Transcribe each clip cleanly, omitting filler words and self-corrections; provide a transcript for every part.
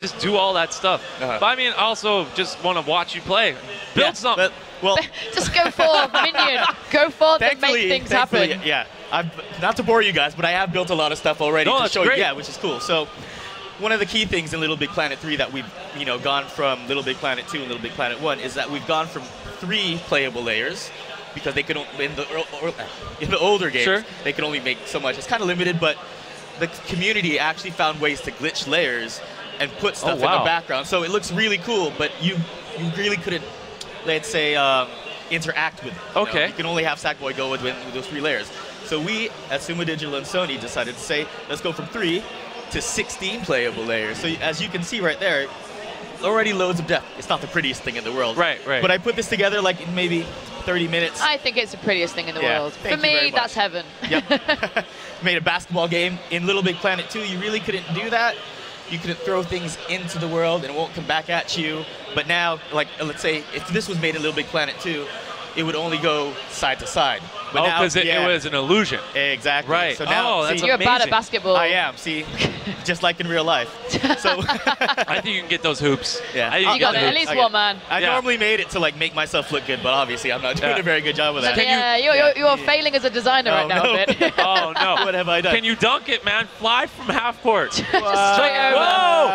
just do all that stuff. But I mean, also just want to watch you play. Build something. Well, just go forth, minion. Go forth and make things happen. Yeah, not to bore you guys, but I have built a lot of stuff already to show you. Yeah, which is cool. So one of the key things in LittleBigPlanet 3 that we've gone from LittleBigPlanet 2 and LittleBigPlanet 1 is that we've gone from 3 playable layers, because they could in the older games they could only make so much. It's kind of limited, but the community actually found ways to glitch layers and put stuff in the background, so it looks really cool. But you really couldn't, let's say, interact with it. You can only have Sackboy go with those 3 layers. So we at Sumo Digital and Sony decided to say, let's go from 3 to 16 playable layers. So as you can see right there, already loads of depth. It's not the prettiest thing in the world. Right. But I put this together like in maybe 30 minutes. I think it's the prettiest thing in the world. For me, that's heaven. Yep. Made a basketball game. In LittleBigPlanet 2, you really couldn't do that. You couldn't throw things into the world and it won't come back at you. But now, like, let's say if this was made in LittleBigPlanet 2, it would only go side to side. But now, because it was an illusion. Exactly. Right. So now, that's you're amazing. bad at basketball. I am. See, just like in real life. So I think you can get those hoops. Yeah. You got it. At least one, man. I normally made it to like make myself look good, but obviously I'm not doing a very good job with that. You're failing as a designer right now a bit. Oh no! What have I done? Can you dunk it, man? Fly from half court. Straight over. Whoa!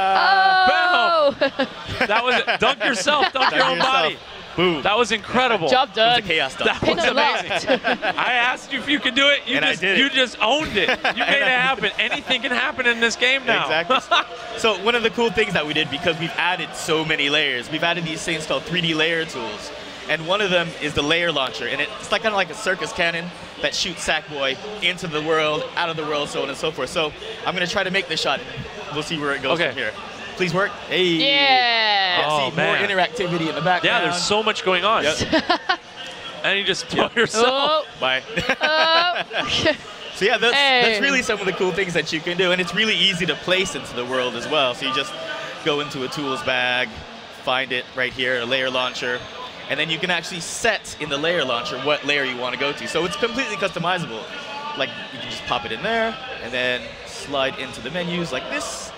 Oh! Bam! That was it. Dunk yourself. Dunk your own body. Boom. That was incredible. Job done. It was a chaos dunk. That was amazing. I asked you if you could do it. You just owned it. You made it happen. Anything can happen in this game now. Exactly. So one of the cool things that we did, because we've added so many layers, we've added these things called 3D layer tools. And one of them is the layer launcher. And it's like kind of like a circus cannon that shoots Sackboy into the world, out of the world, so on and so forth. So I'm going to try to make this shot. We'll see where it goes from here. Please work. Hey. Yeah. See, more interactivity in the background. Yeah, there's so much going on. Yep. And you just throw yourself. Bye. So yeah, that's really some of the cool things that you can do. And it's really easy to place into the world as well. So you just go into a tools bag, find it right here, a layer launcher. And then you can actually set in the layer launcher what layer you want to go to. So it's completely customizable. Like, you can just pop it in there, and then slide into the menus like this.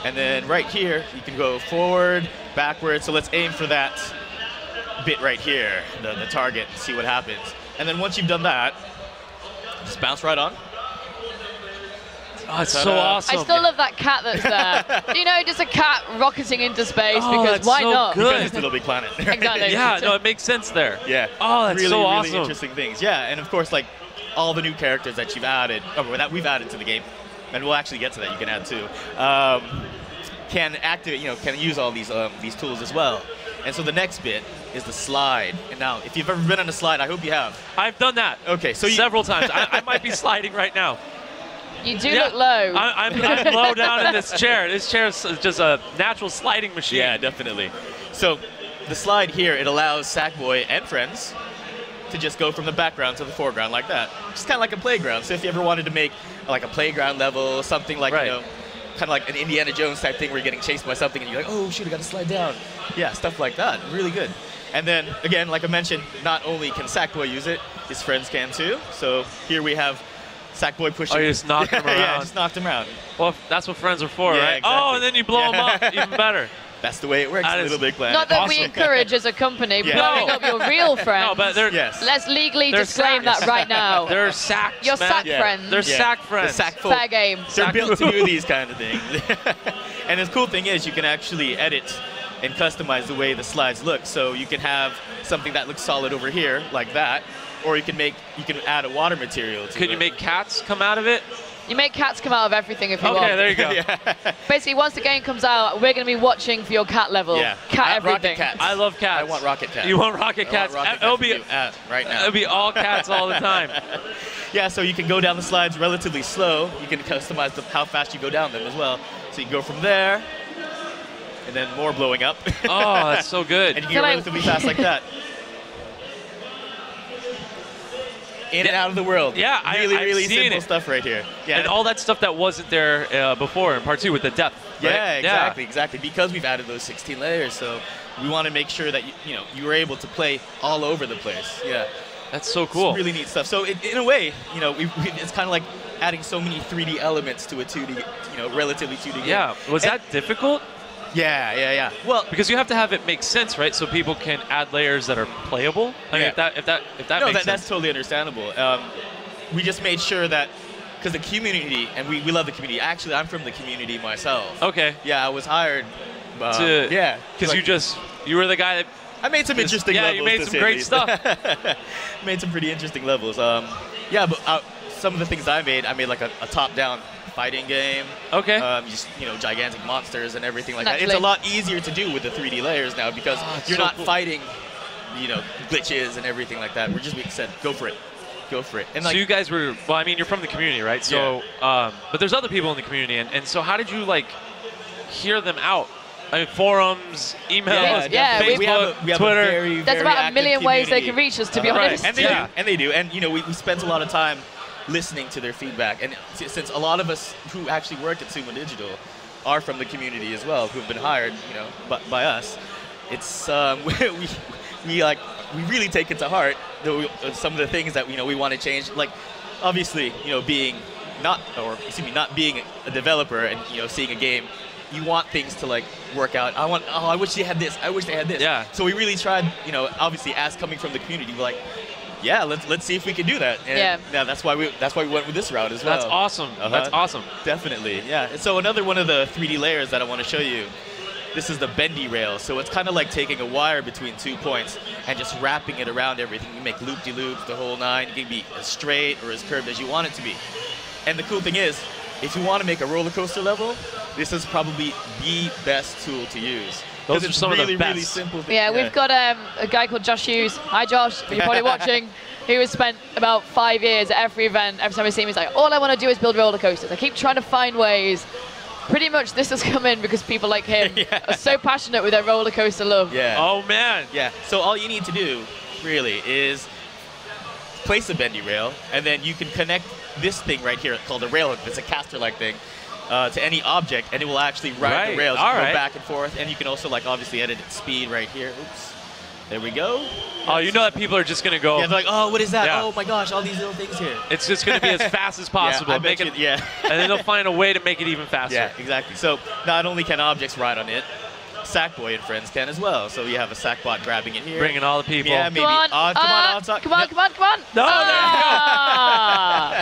And then right here, you can go forward, backward. So let's aim for that bit right here, the target, see what happens. And then once you've done that, just bounce right on. Oh, it's so awesome. I still love that cat that's there. You know, just a cat rocketing into space, because that's why so not? good. Because it's LittleBigPlanet. Exactly. Yeah, no, it makes sense there. Yeah. Oh, that's really, so awesome. Really interesting things. Yeah, and of course, like all the new characters that you've added, or that we've added to the game, and we'll actually get to that. You can add too. Can activate, can use all these tools as well. And so the next bit is the slide. And now, if you've ever been on a slide, I hope you have. I've done that. Okay, so several times. I might be sliding right now. You do look low. I'm low down in this chair. This chair is just a natural sliding machine. Yeah, definitely. So the slide here, it allows Sackboy and friends to just go from the background to the foreground like that. Just kind of like a playground. So if you ever wanted to make like a playground level, something like, kind of like an Indiana Jones type thing where you're getting chased by something and you're like, oh shoot, I gotta slide down. Yeah, stuff like that. Really good. And then, again, like I mentioned, not only can Sackboy use it, his friends can too. So here we have Sackboy pushing. Oh, you just knocked him around. Yeah, just knocked him around. Well, that's what friends are for, yeah, right? Exactly. Oh, and then you blow them up, even better. That's the way it works, LittleBigPlanet. Not that we encourage as a company blowing up your real friends. No, but they're, let's legally disclaim that right now. They're sacks, Your sack friends. They're sack friends. The sack folk. Fair game. They're built to do these kind of things. And the cool thing is you can actually edit and customize the way the slides look. So you can have something that looks solid over here, like that, or you can add a water material to it. Could you make cats come out of it? You make cats come out of everything if you want. Okay, there you go. Basically, once the game comes out, we're going to be watching for your cat level. Yeah. Cat everything. Cats. I love cats. I want rocket cats. You want rocket cats? It'll be right now. It'll be all cats all the time. Yeah, so you can go down the slides relatively slow. You can customize how fast you go down them as well. So you can go from there, and then more blowing up. Oh, that's so good. And you can go relatively fast like that. In and out of the world. Yeah, really simple stuff right here. Yeah, and all that stuff that wasn't there before in part 2 with the depth. Right? Yeah, exactly. Because we've added those 16 layers, so we want to make sure that you were able to play all over the place. Yeah, that's so cool. It's really neat stuff. So in a way, it's kind of like adding so many 3D elements to a 2D, relatively 2D game. Yeah, was that difficult? Yeah. Well, because you have to have it make sense, right? So people can add layers that are playable. I mean, if that makes sense. That's totally understandable. We just made sure that, because the community, and we love the community. Actually, I'm from the community myself. Okay. Yeah, I was hired. Because you were the guy that. I made some interesting levels. Yeah, you made some great stuff. Made some pretty interesting levels. But some of the things I made like a top-down fighting game. Okay. Just gigantic monsters and everything like that. It's a lot easier to do with the 3D layers now because you're not fighting, glitches and everything like that. We said go for it. And so you guys were, well, I mean, you're from the community, right? So, but there's other people in the community, and so how did you hear them out? I mean, forums, emails, Facebook, we have Twitter. A very, There's about a million ways they can reach us, to be honest. And they do. And we spent a lot of time listening to their feedback. And since a lot of us who actually work at Sumo Digital are from the community as well, who've been hired, by us, it's we really take it to heart some of the things that we want to change. Like, obviously, not being a developer and seeing a game, you want things to work out. I wish they had this. I wish they had this. Yeah. So we really tried, obviously as coming from the community, we're like, yeah, let's see if we can do that. And that's why we went with this route as well. That's awesome. That's awesome. Definitely. Yeah. And so another one of the 3D layers that I want to show you. This is the bendy rail. So it's kind of like taking a wire between 2 points and just wrapping it around everything. You make loop-de-loops, the whole nine. You can be as straight or as curved as you want it to be. And the cool thing is, if you want to make a roller coaster level, this is probably the best tool to use. Those are some of the best. Really simple things. Yeah, we've got a guy called Josh Hughes. Hi, Josh. You're probably watching. Who has spent about 5 years at every event. Every time I see him, he's like, all I want to do is build roller coasters. I keep trying to find ways. Pretty much this has come in because people like him are so passionate with their roller coaster love. Yeah. Oh, man. Yeah. So all you need to do, really, is place a bendy rail, and then you can connect this thing right here called a rail hook. It's a caster-like thing. To any object, and it will actually ride the rails. You can go back and forth, and you can also obviously edit its speed right here. Oops. There we go. Oh, you know that people are just going to go. Yeah, they're like, oh, what is that? Yeah. Oh my gosh, all these little things here. It's just going to be as fast as possible. I bet and then they'll find a way to make it even faster. Yeah, exactly. So not only can objects ride on it, Sackboy and friends can as well. So you have a Sackbot grabbing it here. Bringing all the people. Yeah, maybe. Come on. Come on. No,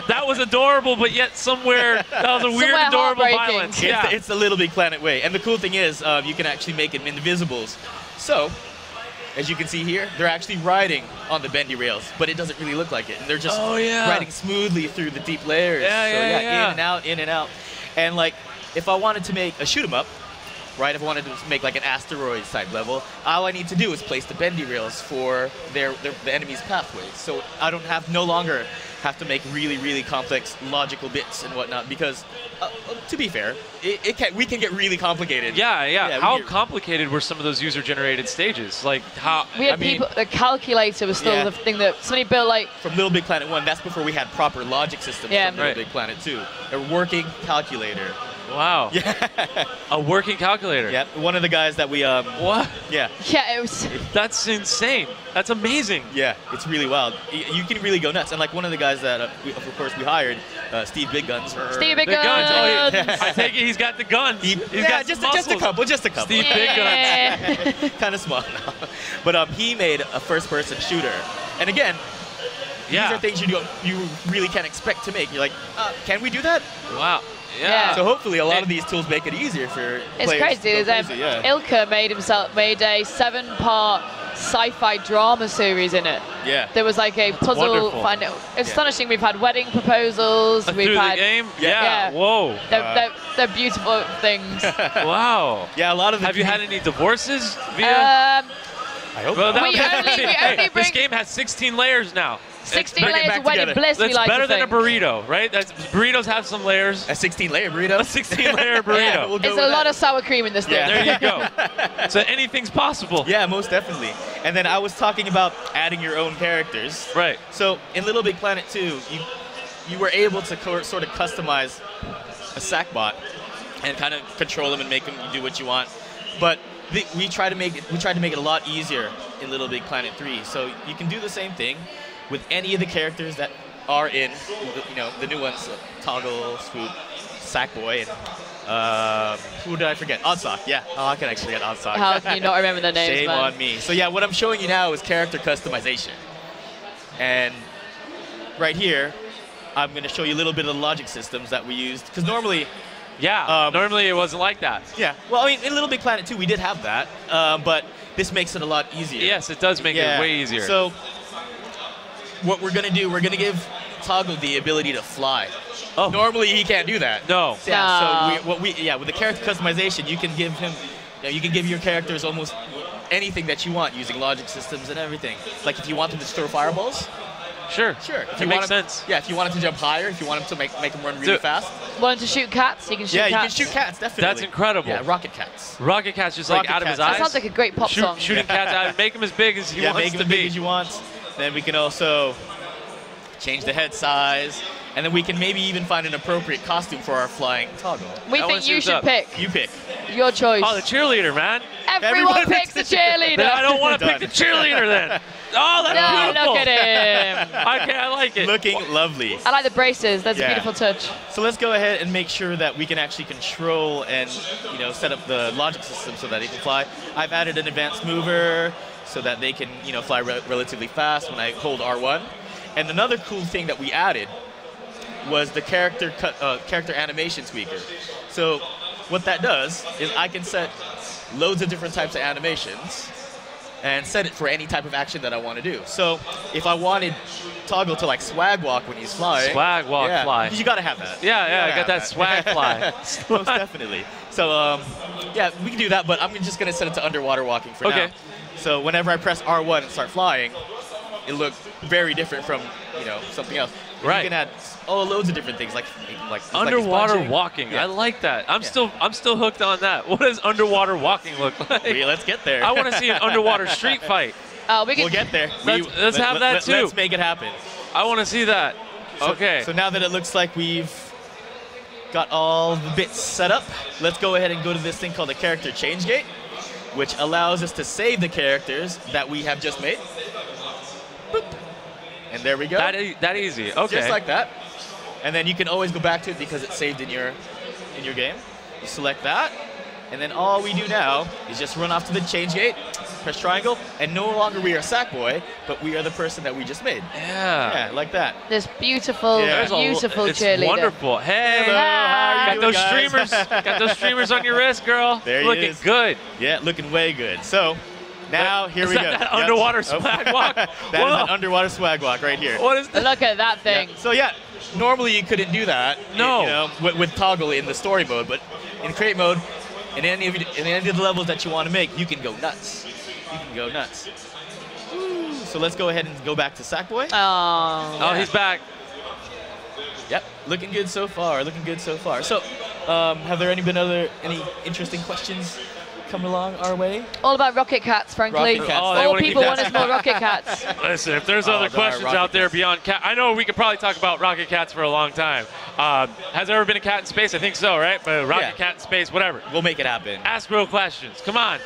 that was adorable, but yet somewhere that was a weird, adorable violence. It's the LittleBigPlanet way. And the cool thing is, you can actually make it invisibles. So, as you can see here, they're actually riding on the bendy rails, but it doesn't really look like it. And they're just riding smoothly through the deep layers. In and out, in and out. And if I wanted to make a shoot 'em up, right, if I wanted to make an asteroids type level, all I need to do is place the bendy rails for the enemy's pathways. So I don't no longer have to make really, really complex logical bits and whatnot, because to be fair, we can get really complicated. Yeah. How complicated were some of those user-generated stages? How we had the calculator was still the thing that somebody built from LittleBigPlanet 1. That's before we had proper logic systems from LittleBigPlanet 2. A working calculator. Wow. Yeah. A working calculator. Yeah. One of the guys that we What? Yeah. Yeah, it was. That's insane. That's amazing. Yeah, it's really wild. You can really go nuts. And one of the guys that of course we hired, Steve Big Guns. Steve Big Guns. I take it he's got the guns. He's got just a couple. Steve Big Guns. Kind of small now. But he made a first-person shooter. And again, these are things you really can't expect to make. You're like, can we do that? Wow. Yeah. So hopefully a lot of these tools make it easier for it's players. Crazy. Ilka made a 7-part sci-fi drama series in it. Yeah. There was a puzzle. It's astonishing. We've had wedding proposals. We've had the game. Yeah. Whoa. They're beautiful things. Wow. Yeah. A lot of. Have you had any divorces via? I hope not. We only bring this game has 16 layers now. 16 layers of wedding bliss. That's better than a burrito, right? Burritos have some layers. A 16-layer burrito. A 16-layer burrito. We'll There's a lot of sour cream in this thing. There you go. So anything's possible. Yeah, most definitely. And then I was talking about adding your own characters. Right. So in LittleBigPlanet 2, you were able to sort of customize a Sackbot and kind of control them and make them do what you want. But we tried to make it a lot easier in LittleBigPlanet 3. So you can do the same thing with any of the characters that are in, the new ones, Toggle, Swoop, Sackboy, and Who did I forget? Oddsock, yeah. Oh, I can actually get Oddsock. How can you not remember the names, Shame man? on me. So yeah, what I'm showing you now is character customization. And right here, I'm going to show you a little bit of the logic systems that we used. Because normally... Yeah, normally it wasn't like that. Yeah, well, I mean, in LittleBigPlanet 2, we did have that. But this makes it a lot easier. Yes, it does make it way easier. So what we're going to do, we're going to give Toggle the ability to fly. Oh. Normally, he can't do that. No. Yeah, so with the character customization, you can give him, you can give your characters almost anything that you want using logic systems and everything. Like if you want them to throw fireballs. Sure. If it makes sense. Yeah, if you want him to jump higher, if you want him to make him run really fast. Want to shoot cats? You can shoot cats. Yeah, you can shoot cats, definitely. That's incredible. Yeah, rocket cats. Rocket cats just like out of his eyes. That sounds like a great pop song. Shooting cats out, make him as big as he wants to be. Yeah, make him as big as you want. Then we can also change the head size. And then we can maybe even find an appropriate costume for our flying Toggle. We think you should pick. You pick. Your choice. Oh, the cheerleader, man. Everyone picks the cheerleader. Then I don't want to pick the cheerleader then. Oh, that's beautiful. Look at him. I like it. Looking lovely. I like the braces. That's a beautiful touch. So let's go ahead and make sure that we can actually control and set up the logic system so that it can fly. I've added an advanced mover so that they can fly relatively fast when I hold R1. And another cool thing that we added was the character animation tweaker. So what that does is I can set loads of different types of animations and set it for any type of action that I want to do. So if I wanted Toggle to like swag walk when he's flying. Swag walk, fly. You gotta have that. Yeah, I got that swag fly. Most definitely. So yeah, we can do that, but I'm just gonna set it to underwater walking for now. So whenever I press R1 and start flying, it looked very different from something else. Right. You can add loads of different things like underwater walking. Yeah. I like that. I'm still hooked on that. What does underwater walking look like? Let's get there. I want to see an underwater street fight. We'll get there. Let's have that too. Let's make it happen. I want to see that. Okay. So now that it looks like we've got all the bits set up, let's go ahead and go to this thing called the character change gate, which allows us to save the characters that we have just made. Boop. And there we go. That easy. Okay. Just like that. And then you can always go back to it because it's saved in your game. You select that, and then all we do now is just run off to the change gate, press triangle, and no longer we are Sackboy, but we are the person that we just made. Yeah. Yeah, like that. This beautiful, beautiful cheerleader. It's wonderful. Hey. Hello, how are you doing, streamers. Got those streamers on your wrist, girl. There he looking is. good. Yeah, looking way good. So. Now, here we go. That underwater swag walk? That is an underwater swag walk right here. What is that? Look at that thing. Yeah. So yeah, normally you couldn't do that. No. With Toggle in the story mode, but in create mode, in any of the levels that you want to make, you can go nuts. You can go nuts. Woo. So let's go ahead and go back to Sackboy. Oh, he's back. Yep, looking good so far. Looking good so far. So, have there been any interesting questions coming along our way? All about rocket cats, frankly. Rocket cats. All people want is more rocket cats. Listen, if there's other questions out there beyond cat, I know we could probably talk about rocket cats for a long time. Has there ever been a cat in space? I think so, right? But rocket cat in space, whatever. We'll make it happen. Ask real questions. Come on.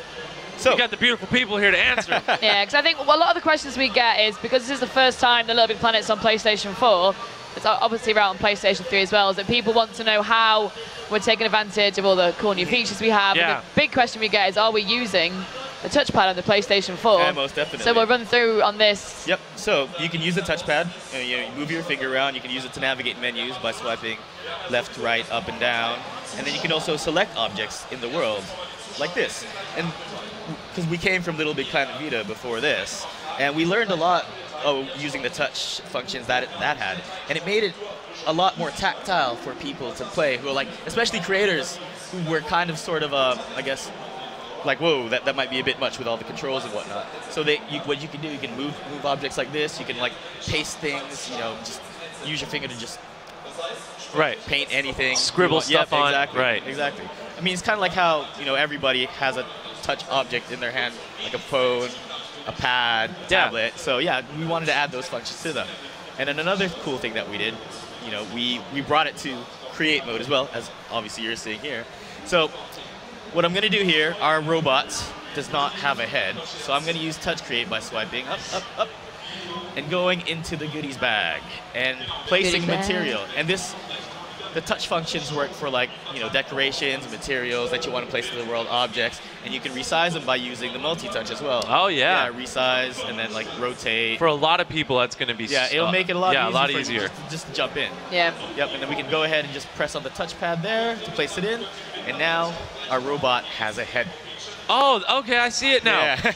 So we got the beautiful people here to answer. Yeah, because I think a lot of the questions we get is because this is the first time the LittleBigPlanet's on PlayStation 4. It's obviously out on PlayStation 3 as well, is that people want to know how we're taking advantage of all the cool new features we have. Yeah. And the big question we get is, are we using the touchpad on the PlayStation 4? Yeah, most definitely. So we'll run through on this. Yep, so you can use the touchpad. You move your finger around. You can use it to navigate menus by swiping left, right, up, and down. And then you can also select objects in the world like this. And because we came from LittleBigPlanet Vita before this, and we learned a lot using the touch functions that had, and it made it a lot more tactile for people to play who are especially creators who were kind of sort of I guess whoa, that might be a bit much with all the controls and whatnot. So what you can do, you can move objects like this. You can paste things. Just use your finger to just paint anything, scribble stuff on. Exactly. Right. Exactly. I mean, it's kind of like how everybody has a touch object in their hand, like a phone, a pad, a tablet. So yeah, we wanted to add those functions to them. And then another cool thing that we did, we brought it to create mode as well, as obviously you're seeing here. So what I'm going to do here, our robot does not have a head, so I'm going to use touch create by swiping up, up, up, and going into the goodies bag and placing material. And this the touch functions work for like, decorations, materials that you want to place in the world, objects, and you can resize them by using the multi-touch as well. Oh yeah. Yeah, resize and then like rotate. For a lot of people, that's going to be. Yeah, it'll make it a lot easier. Yeah, a lot easier. Just to jump in. Yeah. Yep, and then we can go ahead and just press on the touchpad there to place it in, and now our robot has a head. Oh, okay, I see it now. Yeah.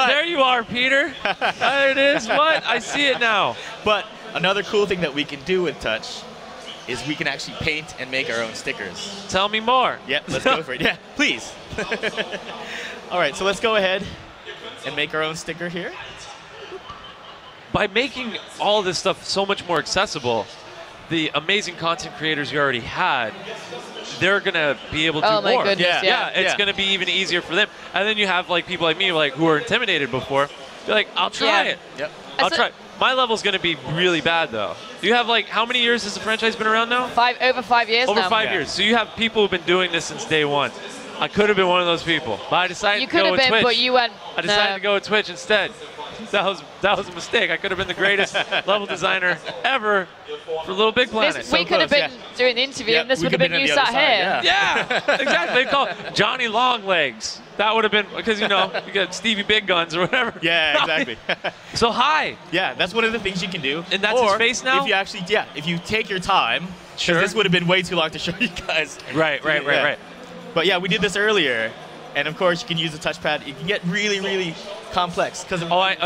There you are, Peter. There it is. What? I see it now. But another cool thing that we can do with touch is we can actually paint and make our own stickers. Tell me more. Yep, let's go for it. Yeah, please. All right, so let's go ahead and make our own sticker here. By making all this stuff so much more accessible, the amazing content creators you already had, they're gonna be able to do more. Oh my goodness, yeah. It's gonna be even easier for them. And then you have like people like me, like who are intimidated before. They're like, I'll try it. Yep. I'll try. My level's gonna be really bad though. Do you have like how many years has the franchise been around now? Over 5 years Over now. 5 years. So you have people who've been doing this since day one. I could have been one of those people, but I decided You to could go have with been, Twitch. but you went. I decided to go with Twitch instead. That was a mistake. I could have been the greatest level designer ever for Little Big Planet. We could have been doing the interview, and this would have been you sat here. Yeah, exactly. They call it Johnny Longlegs. That would have been because you got Stevie Big Guns or whatever. Yeah, exactly. So hi. Yeah, that's one of the things you can do. And that's his face now? If you actually, if you take your time, Sure. this would have been way too long to show you guys. Right. But yeah, we did this earlier, and of course you can use the touchpad. You can get really, really complex because.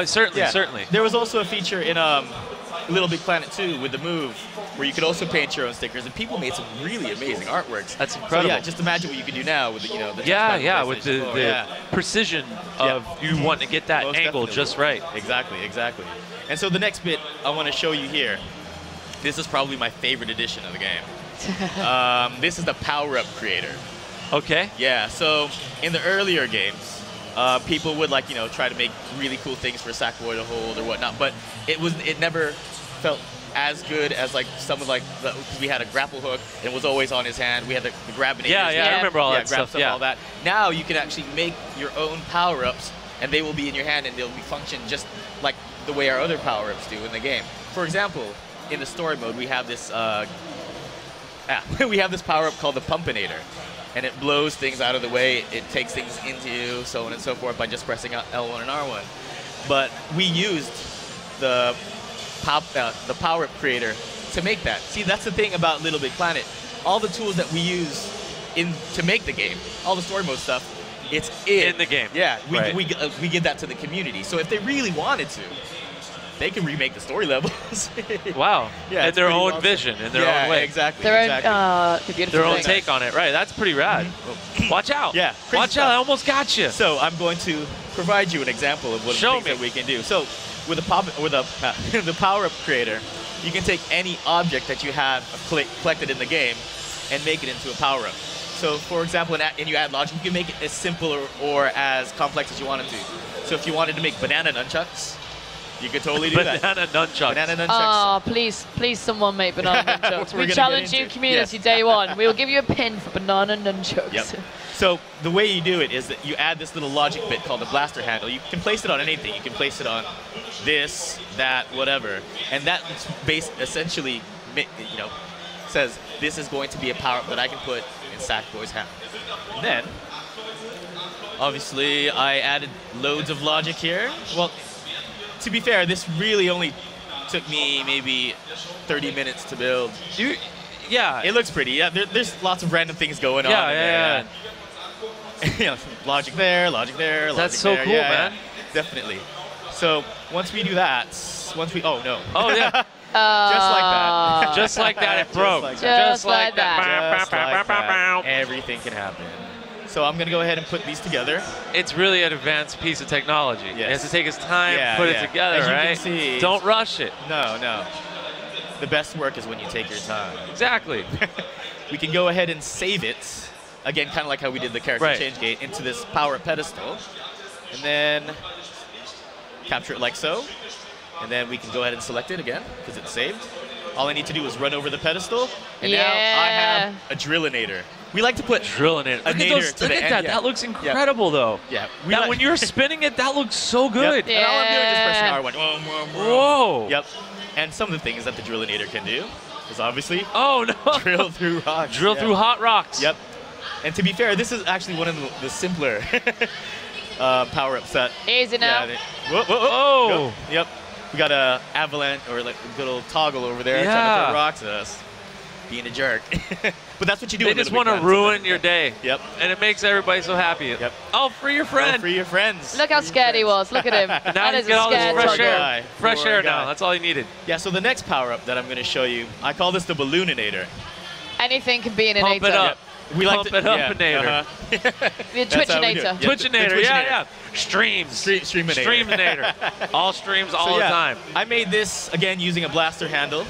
Certainly. There was also a feature in Little Big Planet 2 with the Move, where you could also paint your own stickers, and people made some really amazing artworks. That's incredible. So yeah, just imagine what you could do now with the the Yeah, with the precision of you wanting to get that Most angle definitely. just right. Exactly. And so the next bit I want to show you here. This is probably my favorite edition of the game. This is the power-up creator. Okay. Yeah. So in the earlier games, people would try to make really cool things for Sackboy to hold or whatnot, but it never felt as good as some of because we had a grapple hook and it was always on his hand. We had the grabinators. Yeah, I remember all that grab stuff. Yeah, all that. Now you can actually make your own power-ups, and they will be in your hand, and they'll be function just like the way our other power-ups do in the game. For example, in the story mode, we have this power-up called the Pumpinator, and it blows things out of the way. It takes things into you, so on and so forth, by just pressing L1 and R1. But we used the power-up creator to make that. See, that's the thing about Little Big Planet. All the tools that we use to make the game, all the story mode stuff, it's in the game. Yeah, Right. we give that to the community. So if they really wanted to, they can remake the story levels. Wow. Yeah, and their own vision, in their own way. Exactly. Their own take on it. Right. That's pretty rad. Watch out. Yeah. Watch out. I almost got you. So I'm going to provide you an example of what that we can do. So with the power-up creator, you can take any object that you have collected in the game and make it into a power-up. So for example, and you add logic, you can make it as simple or as complex as you want it to. So if you wanted to make banana nunchucks, you could totally do that. Banana nunchucks. Banana nunchucks. Oh, please, someone make banana nunchucks. We challenge you, community, day one. We will give you a pin for banana nunchucks. Yep. So the way you do it is that you add this little logic bit called the blaster handle. You can place it on anything. You can place it on this, that, whatever, and that essentially, says this is going to be a power-up that I can put in Sackboy's hand. And then, obviously, I added loads of logic here. Well, to be fair, this really only took me maybe 30 minutes to build. Yeah. It looks pretty. Yeah, there's lots of random things going on. Yeah. Logic there, logic there, That's logic so cool, man. Definitely. So once we do that, oh no. Oh yeah. Just like that. Just like that, it broke. Just like that. Just like that. Everything can happen. So I'm going to go ahead and put these together. It's really an advanced piece of technology. Yes. It has to take its time, put it together, As you right? can see, Don't rush it. No. The best work is when you take your time. Exactly. We can go ahead and save it, again, kind of like how we did the character change gate, into this power-up pedestal. And then capture it like so. And then we can go ahead and select it again, because it's saved. All I need to do is run over the pedestal, and now I have a drillinator. We like to put drillinator. a nader to Look the at end. that. That looks incredible, though. Yeah. When you're spinning it, that looks so good. Yep. And all I'm doing is pressing R1. Whoa. Yep. And some of the things that the drillinator can do. is obviously drill through rocks. Drill through hot rocks. Yep. And to be fair, this is actually one of the simpler power-ups that. Easy now. Yeah, whoa. Yep. We got a avalanche or like a good old toggle over there trying to throw rocks at us. Being a jerk. But that's what you do. They just want to ruin your day. Yep. And it makes everybody so happy. Yep. Oh, free your friend. Oh, free your friends. Look how scared he was. Look at him. Now that he's is got all this fresh toggle. air. Fresh air now. That's all he needed. Yeah, so the next power-up that I'm going to show you, I call this the Ballooninator. Anything can be an Pump inator. it up. We like Pump it up, inator. The Twitchinator. Twitchinator, yeah. Streams. Streaminator. Streaminator. All streams all the time. I made this, again, using a blaster handle.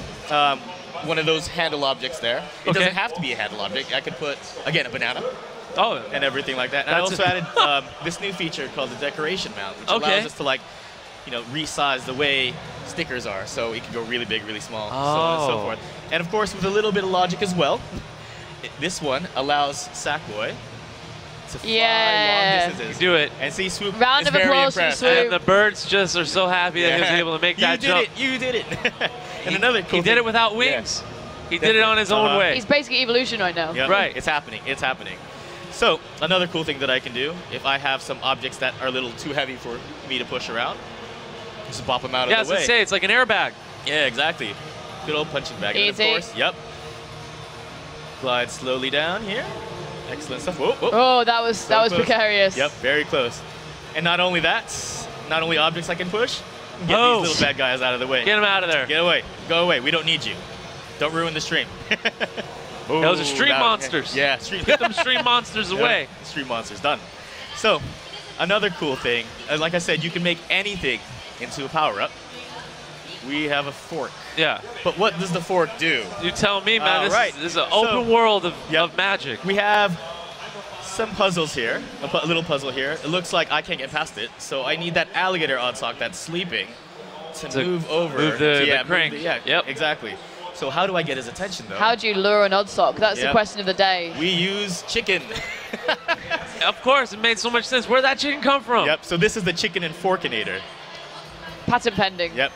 One of those handle objects there. It doesn't have to be a handle object. I could put, again, a banana. And everything like that. And I also added this new feature called the decoration mount, which allows us to, like, resize the way stickers are. So it can go really big, really small, so on and so forth. And of course, with a little bit of logic as well, this one allows Sackboy to fly long distances. Do it. And see, Swoop Round is of very applause for impressed. Swoop. And the birds just are so happy that he was able to make that jump. You did it. And another cool He did it without wings. He did it on his own way. He's basically evolution right now. Yep. Right. It's happening. It's happening. So another cool thing that I can do, if I have some objects that are a little too heavy for me to push around, just bop them out of the way. Yeah, I was going to say, it's like an airbag. Yeah, exactly. Good old punching bag. And of Easy. course, yep. Glide slowly down here. Excellent stuff. Whoa, whoa. Oh, that was precarious. Yep, very close. And not only that, not only objects I can push, get these little bad guys out of the way. Get them out of there. Get away. Go away. We don't need you. Don't ruin the stream. Those are stream monsters. Yeah, get them stream monsters away. Stream monsters, done. So, another cool thing, like I said, you can make anything into a power-up. We have a fork. Yeah. But what does the fork do? You tell me, man. This is an open world of magic. We have some puzzles here, a little puzzle here. It looks like I can't get past it, so I need that alligator Oddsock that's sleeping to move over. Move the crank. Yep, exactly. So how do I get his attention, though? How do you lure an Oddsock? That's the question of the day. We use chicken. Of course, it made so much sense. Where'd that chicken come from? Yep, so this is the chicken and forkinator. Patent pending. Yep.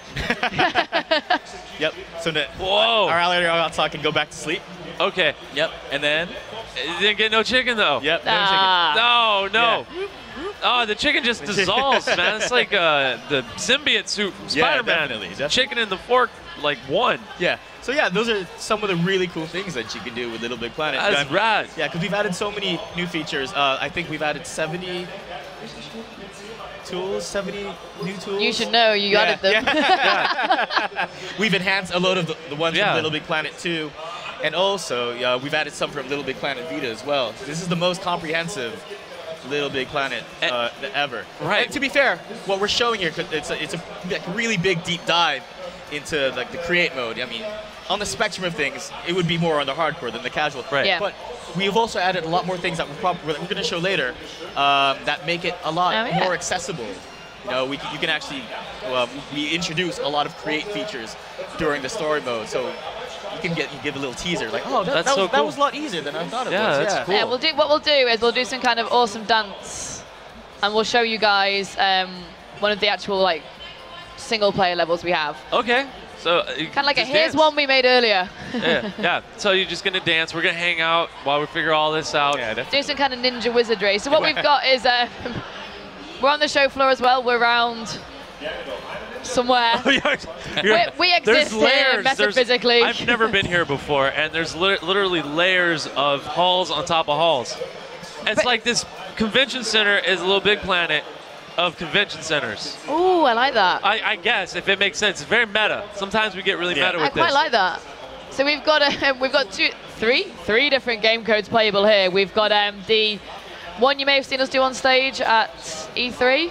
Yep. So whoa. Our alligator Oddsock can go back to sleep. Okay. Yep. And then you didn't get no chicken though. Yep. No chicken. No. Yeah. Oh, the chicken just dissolves, man. It's like the symbiote suit from Spider-Man. Definitely. Chicken in the fork, like one. Yeah. So yeah, those are some of the really cool things that you can do with LittleBigPlanet. That's rad. Yeah, because we've added so many new features. I think we've added 70 tools, 70 new tools. You should know, you added them. Yeah. We've enhanced a load of the ones from LittleBigPlanet 2. And also, we've added some from LittleBigPlanet Vita as well. This is the most comprehensive LittleBigPlanet ever. Right. And to be fair, what we're showing here, it's a really big deep dive into like the create mode. I mean, on the spectrum of things, it would be more on the hardcore than the casual. Right. Yeah. But we've also added a lot more things that we're going to show later that make it a lot more accessible. You know, you can actually, we introduce a lot of create features during the story mode, so you give a little teaser, like, oh, that was a lot easier than I thought it was. That's cool. Yeah, what we'll do is we'll do some kind of awesome dance, and we'll show you guys one of the actual like single player levels we have. Okay. So kind of like here's one we made earlier. Yeah. So you're just gonna dance. We're gonna hang out while we figure all this out. Yeah, do some kind of ninja wizardry. So what we've got is we're on the show floor as well. We're around somewhere. we exist here metaphysically. I've never been here before, and there's literally layers of halls on top of halls. It's like this convention center is a LittleBigPlanet of convention centers. Ooh, I like that. I guess, if it makes sense. It's very meta. Sometimes we get really meta with this. I quite like that. So we've got three different game codes playable here. We've got the one you may have seen us do on stage at E3,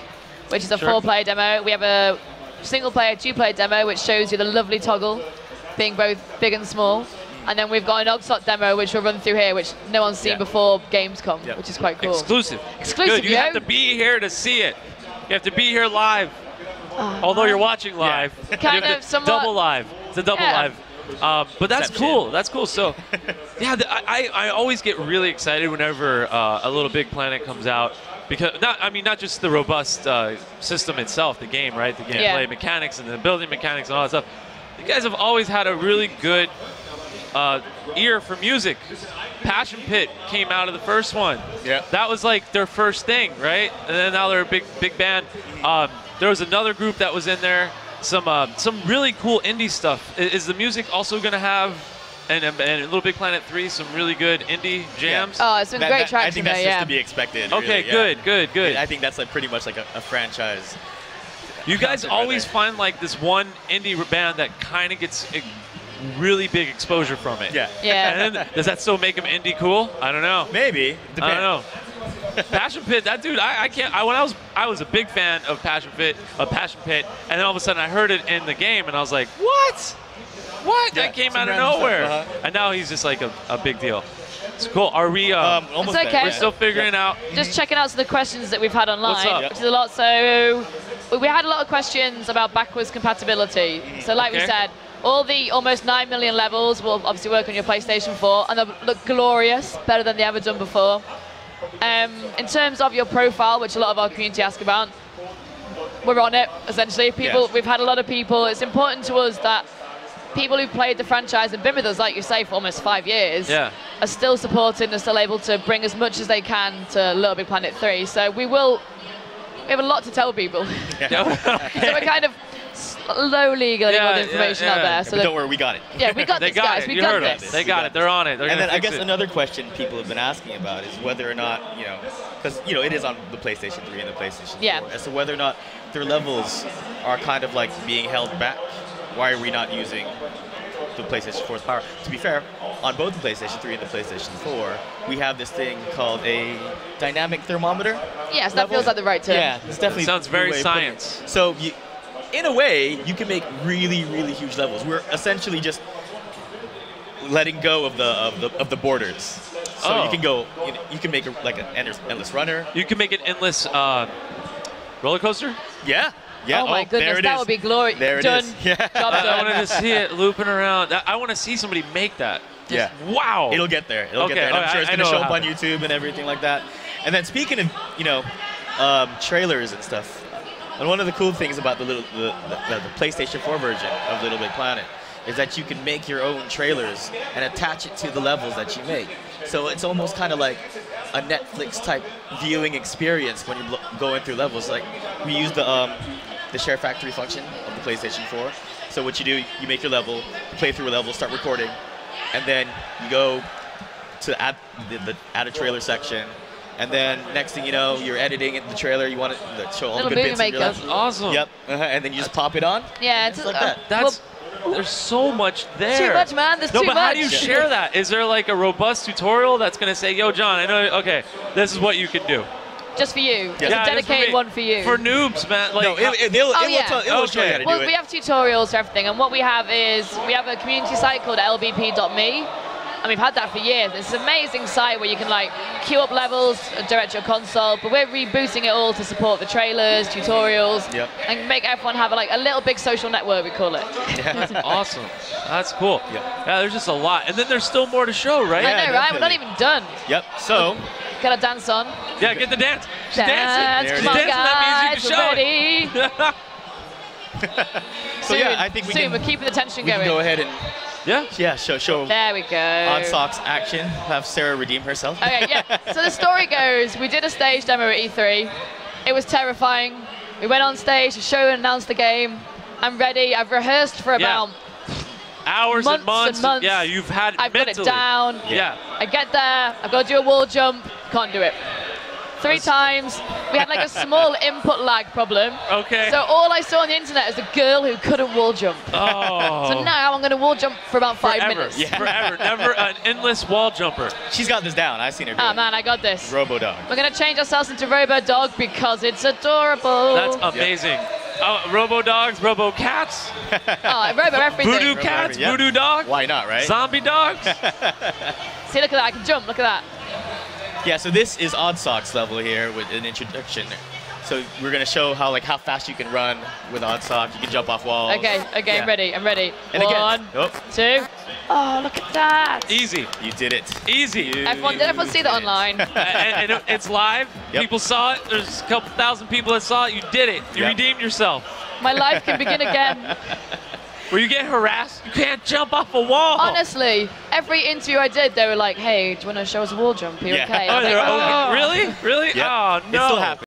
which is a 4-player demo. We have a single-player, 2-player demo, which shows you the lovely toggle, being both big and small. And then we've got an Oddsock demo, which we'll run through here, which no one's seen before Gamescom, which is quite cool. Exclusive. Exclusive, Good. You have to be here to see it. You have to be here live. Although you're watching live. Kind of somewhat. Double live. It's a double live. But that's cool. That's cool. So, yeah, I always get really excited whenever a LittleBigPlanet comes out, because not just the robust system itself, the game, right? The gameplay mechanics and the building mechanics and all that stuff. You guys have always had a really good ear for music. Passion Pit came out of the first one. Yeah. That was like their first thing, right? And then now they're a big band. There was another group that was in there. Some really cool indie stuff. Is the music also going to have, and LittleBigPlanet 3, some really good indie jams? Yeah. Oh, it's some great tracks. I think that's just to be expected. Okay, really, good. I think that's like pretty much like a franchise. You guys always find like this one indie band that kind of gets really big exposure from it. Yeah. Yeah. And does that still make them indie cool? I don't know. Maybe. Depends. I don't know. Passion Pit, that dude, I can't. When I was a big fan of Passion Pit, and then all of a sudden I heard it in the game, and I was like, what? What? Yeah, that came some out of random nowhere. stuff, And now he's just like a big deal. It's cool. Are we? Almost It's okay. there. We're still figuring out. Just checking out some of the questions that we've had online, What's up? which is a lot. So we had a lot of questions about backwards compatibility. So like we Okay. said, all the almost 9 million levels will obviously work on your PlayStation 4, and they'll look glorious, better than they ever done before. In terms of your profile, which a lot of our community ask about, we're on it, essentially. We've had a lot of people. It's important to us that people who've played the franchise and been with us, like you say, for almost 5 years, are still supporting and still able to bring as much as they can to LittleBigPlanet 3. So we have a lot to tell people. So we're kind of slowly getting all the information out there. So but don't worry, we got it. Yeah, we got this, guys. We got this. They got it. They're on it. And then I guess another question people have been asking about is whether or not, because it is on the PlayStation 3 and the PlayStation 4, as to whether or not their levels are kind of like being held back. Why are we not using the PlayStation 4's power? To be fair, on both the PlayStation 3 and the PlayStation 4, we have this thing called a dynamic thermometer. Yes, that feels like the right term. Yeah, it's definitely. It sounds very science. So in a way, you can make really, really huge levels. We're essentially just letting go of the borders. So you can go, you can make like an endless runner. You can make an endless roller coaster. Yeah. Yeah. Oh my goodness, that would be glorious. There it done. is. Yeah. Job done. I wanted to see it looping around. I want to see somebody make that. Yeah. Wow. It'll get there. It'll get there. And I'm sure it's going to show up on YouTube and everything like that. And then speaking of, trailers and stuff, and one of the cool things about the PlayStation 4 version of LittleBigPlanet is that you can make your own trailers and attach it to the levels that you make. So it's almost kind of like a Netflix type viewing experience when you're going through levels. Like we use the share factory function of the PlayStation 4. So what you do, you make your level, play through a level, start recording, and then you go to add a trailer section. And then next thing you know, you're editing the trailer. You want to show all the good bits of your That's awesome. Yep. And then you just pop it on. Yeah, it's like that. There's so much there. Too much, man. There's too much. No, but how do you share that? Is there like a robust tutorial that's going to say, yo, John, I know, okay, this is what you can do? Just for you. Yeah. It's a dedicated one for you. For noobs, man. Like, No, it will show you how to do it. We have tutorials for everything, and what we have is we have a community site called lbp.me. And we've had that for years. It's an amazing site where you can like queue up levels, direct your console, but we're rebooting it all to support the trailers, tutorials, and make everyone have a little big social network, we call it. That's awesome. That's cool. Yeah, there's just a lot. And then there's still more to show, right? I know, right? We're not even done. Yep, so. Gotta dance on. Yeah, get the dance. She's Dance, dancing. come on, She's dancing, that means you guys, can show it. So yeah, I think we're keeping the tension we going. can go ahead and show there we go. On Socks action. Have Sarah redeem herself. Okay, yeah. So the story goes, we did a stage demo at E3. It was terrifying. We went on stage to show and announce the game. I'm ready. I've rehearsed for about hours and months. Yeah, you've had it I've mentally. got it down. Yeah. I get there. I've got to do a wall jump. Can't do it. 3 times. We had like a small input lag problem. Okay. So all I saw on the internet is a girl who couldn't wall jump. Oh. So now I'm going to wall jump for about 5 Forever. minutes. Yeah. Forever. Never an endless wall jumper. She's got this down. I've seen her do it. Man, I got this. Robo-Dog. We're going to change ourselves into Robo-Dog because it's adorable. That's amazing. Robo-Dogs, Robo-Cats. Robo everything. Voodoo Cats, Voodoo Dogs. Why not, right? Zombie Dogs. See, look at that. I can jump. Look at that. Yeah, so this is Odd Socks level here with an introduction. So we're going to show how fast you can run with Odd Sock. You can jump off walls. Okay, I'm ready. I'm ready. And 1, 2. Oh, look at that. Easy. You did it. Easy. Did everyone see that online? and it's live. Yep. People saw it. There's a couple thousand people that saw it. You did it. You redeemed yourself. My life can begin again. Where you get harassed, you can't jump off a wall. Honestly, every interview I did, they were like, "Hey, do you want to show us a wall jump? Are you okay?" Oh, Like, really? Really? Yep. Oh no. It still happens.